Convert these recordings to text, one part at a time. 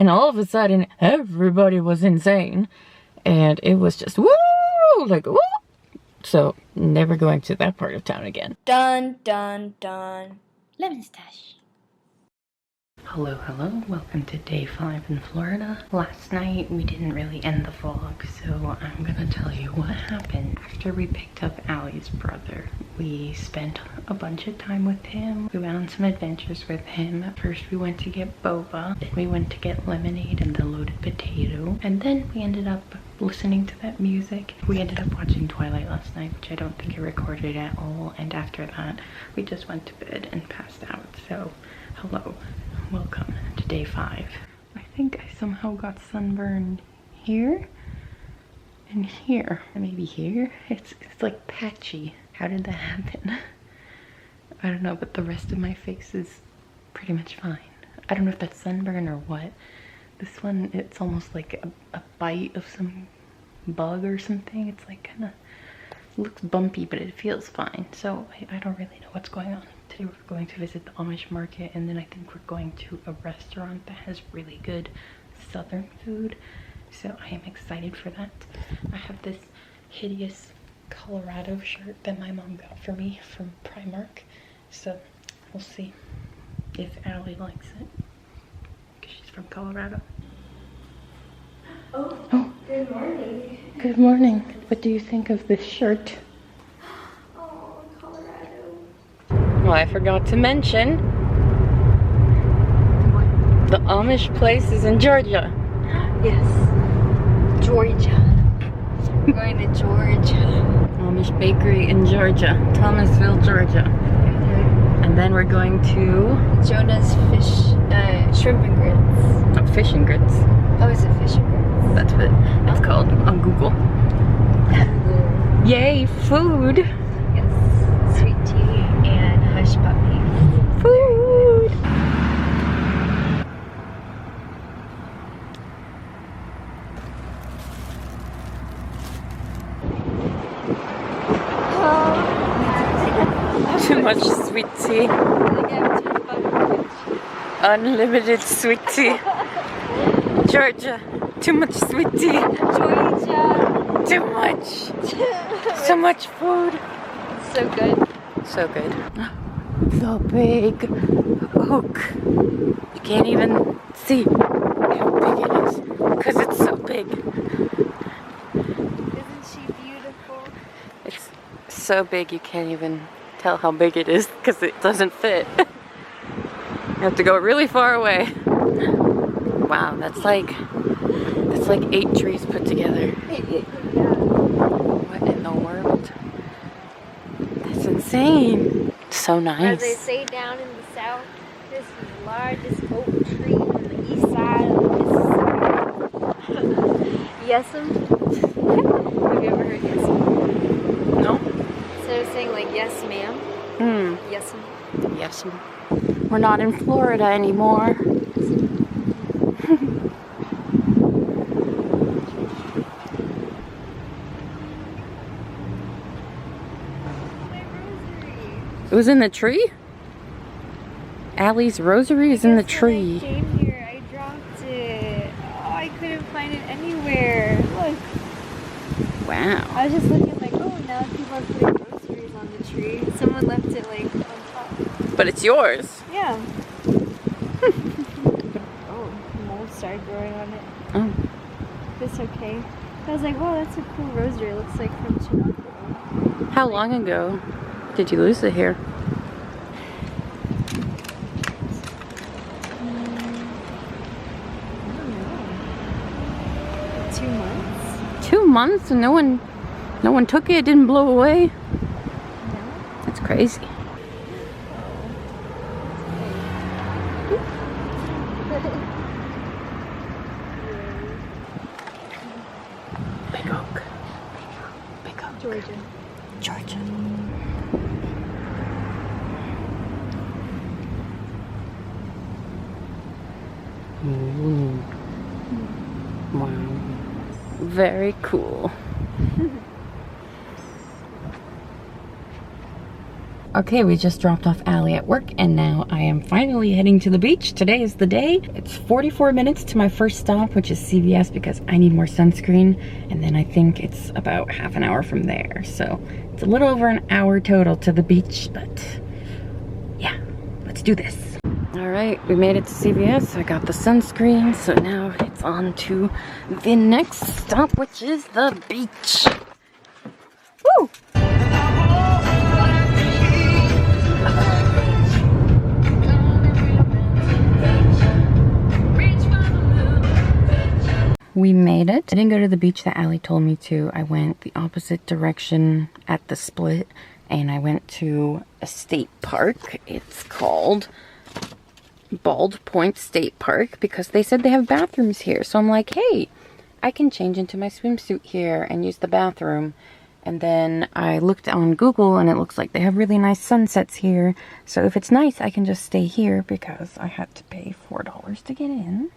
And all of a sudden, everybody was insane. And it was just, woo! Like, woo! So, never going to that part of town again. Dun, dun, dun. Lemon stash. Hello, hello. Welcome to day 5 in Florida. Last night we didn't really end the vlog, so I'm gonna tell you what happened. After we picked up Allie's brother, we spent a bunch of time with him. We went on some adventures with him. First we went to get boba, then we went to get lemonade and the loaded potato, and then we ended up listening to that music. We ended up watching Twilight last night, which I don't think I recorded at all, and after that we just went to bed and passed out. So hello, welcome to day 5. I think I somehow got sunburned here and here, or maybe here. It's like patchy. How did that happen? I don't know, but the rest of my face is pretty much fine. I don't know if that's sunburn or what. This one, it's almost like a bite of some bug or something. It's like kind of looks bumpy, but it feels fine. So I don't really know what's going on. Today we're going to visit the Amish market, and then I think we're going to a restaurant that has really good southern food. So I am excited for that. I have this hideous Colorado shirt that my mom got for me from Primark. So we'll see if Allie likes it, because she's from Colorado. Oh, good morning. Good morning. What do you think of this shirt? Oh, Colorado. Well, I forgot to mention the Amish place is in Georgia. Yes. Georgia. We're going to Georgia. Amish bakery in Georgia, Thomasville, Georgia. And then we're going to Jonah's shrimp and grits. oh, fish and grits. Oh, is it fish and grits? That's what it's called on Google. Yay, food! Yes. Sweet tea and hush puppy. Food! Too much sweet tea. Unlimited sweet tea. Georgia, too much sweet tea. Georgia. Too much. So much food. So good. So good. The big oak. You can't even see how big it is because it's so big. Isn't she beautiful? It's so big you can't even tell how big it is because it doesn't fit. You have to go really far away. Wow, that's like 8 trees put together. What in the world? That's insane. So nice. As they say down in the south, this is the largest oak tree on the east side of Mississippi. Yes'm? Have you ever heard yes'm? No? Instead of saying like yes ma'am, yes'm. Yes. We're not in Florida anymore. It was in the tree? Allie's rosary is in the tree. When I came here, I dropped it. Oh, I couldn't find it anywhere. Look. Wow. I was just looking like, oh, now people are putting rosaries on the tree. Someone left it like on top. But it's yours. Yeah. Oh, mold started growing on it. Oh. It's okay. I was like, wow, that's a cool rosary. It looks like from Chicago. How long ago did you lose the hair? I don't know. 2 months? 2 months and no one took it, didn't blow away? No. That's crazy. Big oak. Big oak. Georgia. Georgia. Ooh. Wow. Very cool. Okay, we just dropped off Allie at work and now I am finally heading to the beach. Today is the day. It's 44 minutes to my first stop, which is CVS because I need more sunscreen. And then I think it's about half an hour from there. So it's a little over an hour total to the beach, but yeah, let's do this. All right, we made it to CVS. I got the sunscreen, so now it's on to the next stop, which is the beach. Woo! We made it. I didn't go to the beach that Allie told me to. I went the opposite direction at the split, and I went to a state park. It's called Bald Point State Park because they said they have bathrooms here. So I'm like, hey, I can change into my swimsuit here and use the bathroom. And then I looked on Google and it looks like they have really nice sunsets here. So if it's nice, I can just stay here because I had to pay $4 to get in.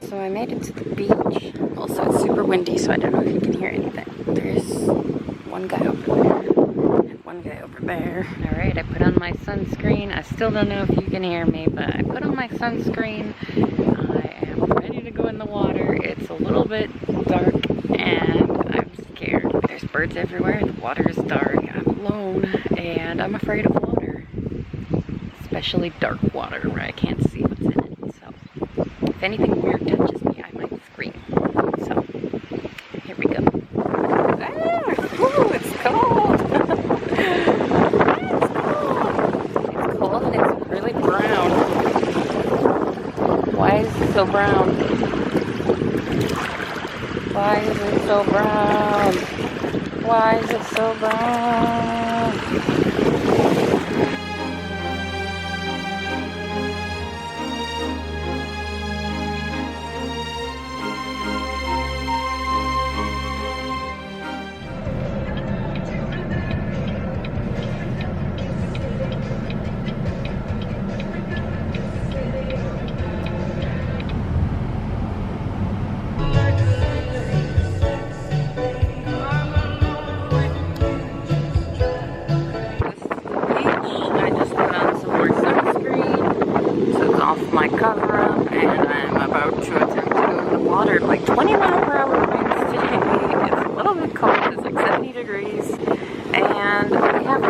So I made it to the beach. Also, it's super windy, so I don't know if you can hear anything. There's one guy over there and one guy over there. All right, I put on my sunscreen. I still don't know if you can hear me, but I put on my sunscreen. I am ready to go in the water. It's a little bit dark and I'm scared. There's birds everywhere. The water is dark. I'm alone and I'm afraid of water. Especially dark water where I can't see what's in it. So if anything weird touches me, I might scream. So, here we go. Ah, ooh, it's cold. It's cold and it's really brown. Why is it so brown? Why is it so brown? Why is it so brown? My cover up and I'm about to attempt to go in the water. Like 20-mile-per-hour winds today. It's a little bit cold. It's like 70 degrees and we have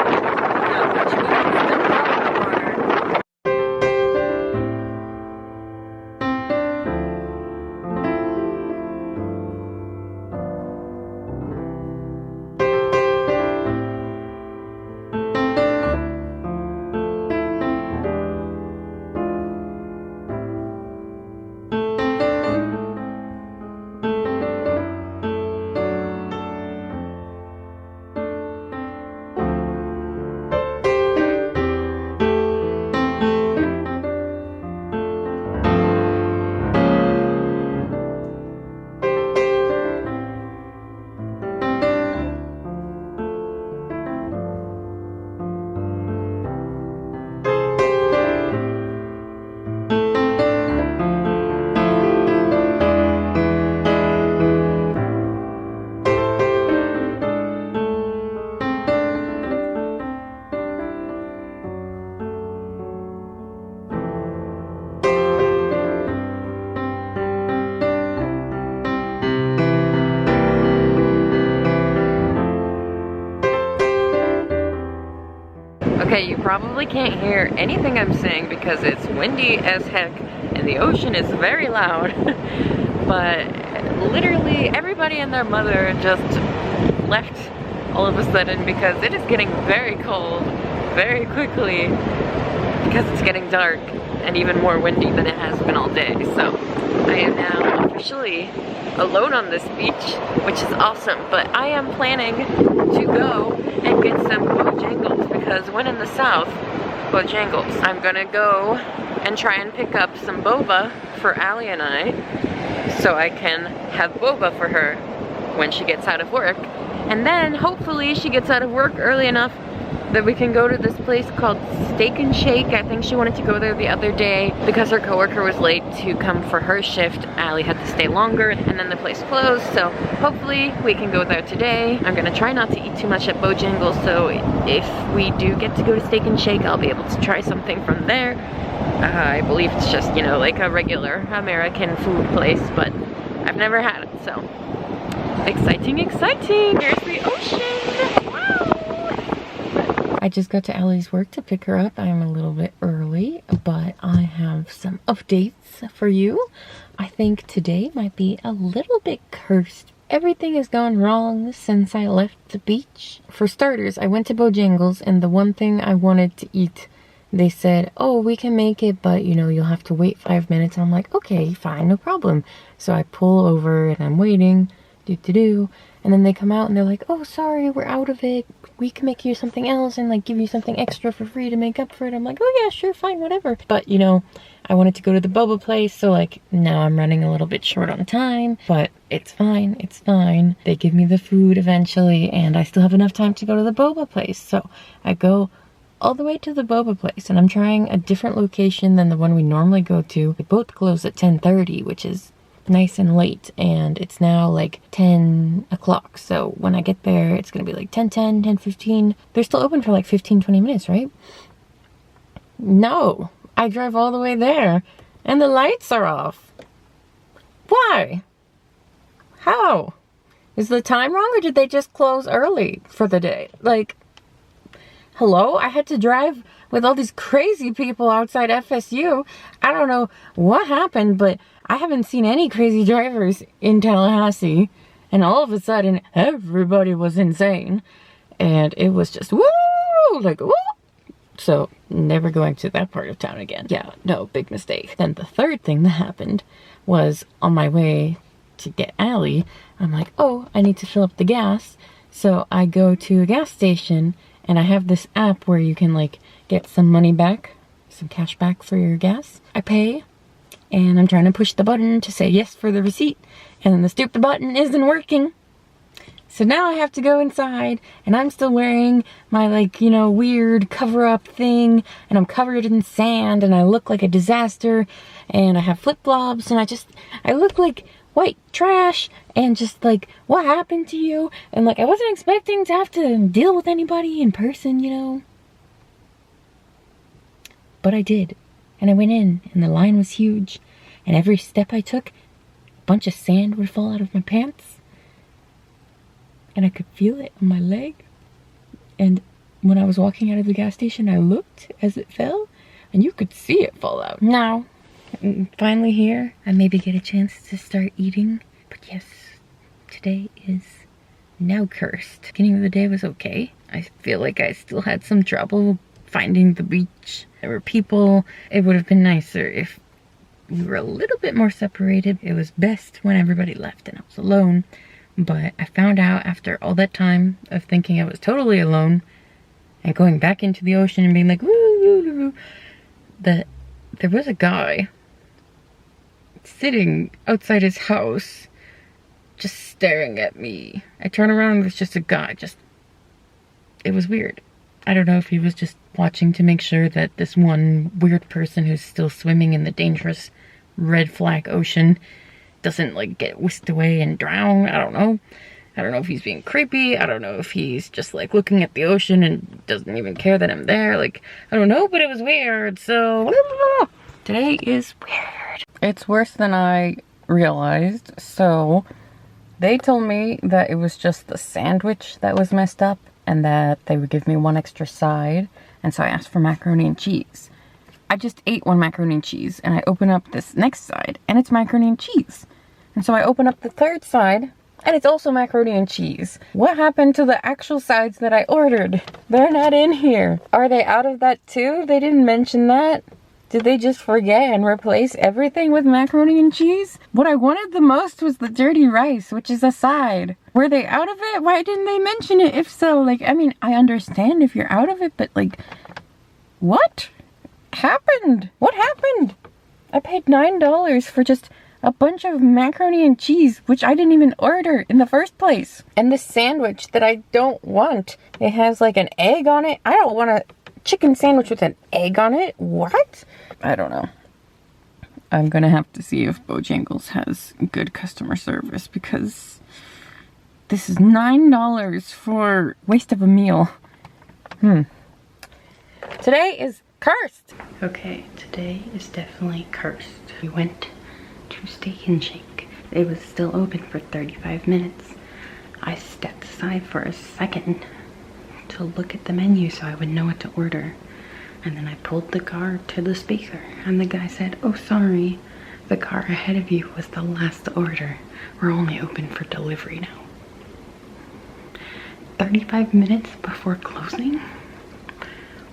Okay, you probably can't hear anything I'm saying because it's windy as heck and the ocean is very loud. But literally everybody and their mother just left all of a sudden because it is getting very cold very quickly because it's getting dark and even more windy than it has been all day. So I am now officially alone on this beach, which is awesome. But I am planning to go and get some Bojangles because when in the south, Bojangles, I'm gonna go and try and pick up some boba for Allie and I so I can have boba for her when she gets out of work. And then hopefully she gets out of work early enough that we can go to this place called Steak and Shake. I think she wanted to go there the other day because her coworker was late to come for her shift. Allie had to stay longer and then the place closed, so hopefully we can go there today. I'm gonna try not to eat too much at Bojangles, so if we do get to go to Steak and Shake, I'll be able to try something from there. I believe it's just, you know, like a regular American food place, but I've never had it, so exciting, exciting. Here's the ocean. Wow. I just got to Allie's work to pick her up. I'm a little bit early, but I have some updates for you. I think today might be a little bit cursed. Everything has gone wrong since I left the beach. For starters, I went to Bojangles, and the one thing I wanted to eat, they said, oh, we can make it, but you know, you'll have to wait 5 minutes. And I'm like, okay, fine, no problem. So I pull over and I'm waiting, and then they come out and they're like, oh, sorry, we're out of it. We can make you something else and like give you something extra for free to make up for it. I'm like, oh yeah, sure, fine, whatever. But you know, I wanted to go to the boba place, so like now I'm running a little bit short on time, but it's fine, it's fine. They give me the food eventually and I still have enough time to go to the boba place. So I go all the way to the boba place and I'm trying a different location than the one we normally go to. They both close at 10:30, which is nice and late, and it's now like 10 o'clock. So when I get there, it's gonna be like 10:10, 10:15. They're still open for like 15-20 minutes, right? No, I drive all the way there and the lights are off. Why? How? Is the time wrong, or did they just close early for the day? Like, hello? I had to drive with all these crazy people outside FSU. I don't know what happened, but I haven't seen any crazy drivers in Tallahassee. And all of a sudden, everybody was insane. And it was just, woo! Like, woo! So, never going to that part of town again. Yeah, no, big mistake. Then the third thing that happened was on my way to get Allie, I'm like, oh, I need to fill up the gas. So I go to a gas station and I have this app where you can like get some money back, some cash back for your gas. I pay and I'm trying to push the button to say yes for the receipt, and then the stupid button isn't working. So now I have to go inside and I'm still wearing my like, you know, weird cover up thing, and I'm covered in sand and I look like a disaster, and I have flip flops and I look like white trash, and just like, what happened to you? And like, I wasn't expecting to have to deal with anybody in person, you know, but I did. And I went in and the line was huge, and every step I took, a bunch of sand would fall out of my pants. And I could feel it on my leg. And when I was walking out of the gas station, I looked as it fell, and you could see it fall out. Now, finally here, I maybe get a chance to start eating. But yes, today is now cursed. Beginning of the day was okay. I feel like I still had some trouble finding the beach. There were people. It would have been nicer if we were a little bit more separated. It was best when everybody left and I was alone. But I found out after all that time of thinking I was totally alone and going back into the ocean and being like, woo, woo, woo, woo, that there was a guy sitting outside his house just staring at me. I turn around and there's just a guy. It was weird. I don't know if he was just watching to make sure that this one weird person who's still swimming in the dangerous red flag ocean doesn't like get whisked away and drown. I don't know. I don't know if he's being creepy. I don't know if he's just like looking at the ocean and doesn't even care that I'm there. Like, I don't know, but it was weird. So today is weird. It's worse than I realized. So they told me that it was just the sandwich that was messed up and that they would give me one extra side. And so I asked for macaroni and cheese. I just ate one macaroni and cheese, and I open up this next side and it's macaroni and cheese. And so I open up the third side And it's also macaroni and cheese. What happened to the actual sides that I ordered? They're not in here. Are they out of that too? They didn't mention that. Did they just forget and replace everything with macaroni and cheese? What I wanted the most was the dirty rice, which is a side. Were they out of it? Why didn't they mention it? If so, like, I mean, I understand if you're out of it, but like, what happened? What happened? I paid $9 for just a bunch of macaroni and cheese, which I didn't even order in the first place. And this sandwich that I don't want, it has like an egg on it. I don't want a chicken sandwich with an egg on it. What? I don't know. I'm gonna have to see if Bojangles has good customer service, because this is $9 for waste of a meal. Today is cursed. Okay, today is definitely cursed. We went to Steak and Shake. It was still open for 35 minutes. I stepped aside for a second to look at the menu so I would know what to order. And then I pulled the car to the speaker and the guy said, "Oh, sorry, the car ahead of you was the last order. We're only open for delivery now." 35 minutes before closing?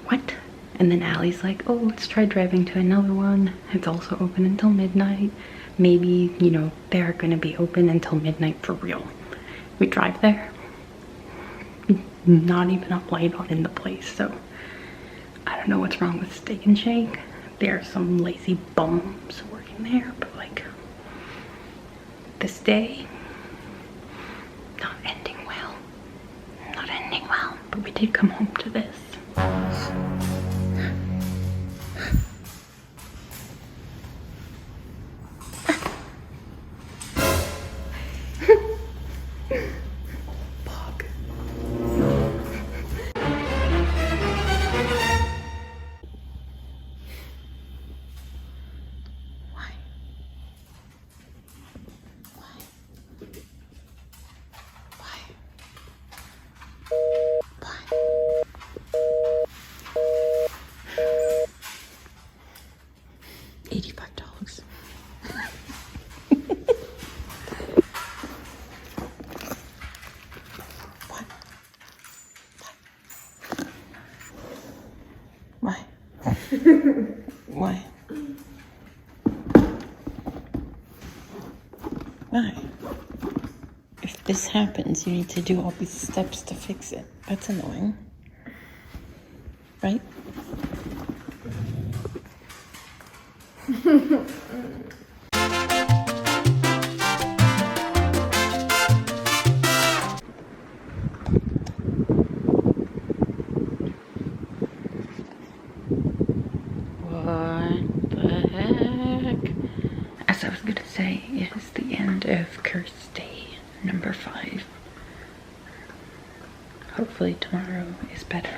What? And then Allie's like, "Oh, let's try driving to another one. It's also open until midnight. Maybe, you know, they're gonna be open until midnight for real." We drive there. Not even a light on in the place, so I don't know what's wrong with Steak and Shake. There are some lazy bums working there, but like, this day, not ending well. Not ending well, but we did come home to this. $85. What? Why? Why? Why? If this happens, you need to do all these steps to fix it. That's annoying. Right? What the heck? As I was gonna say, it is the end of Curse Day number 5. Hopefully tomorrow is better.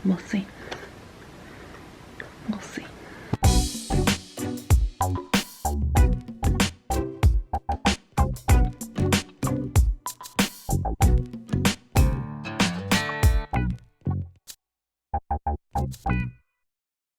We'll see. We'll see.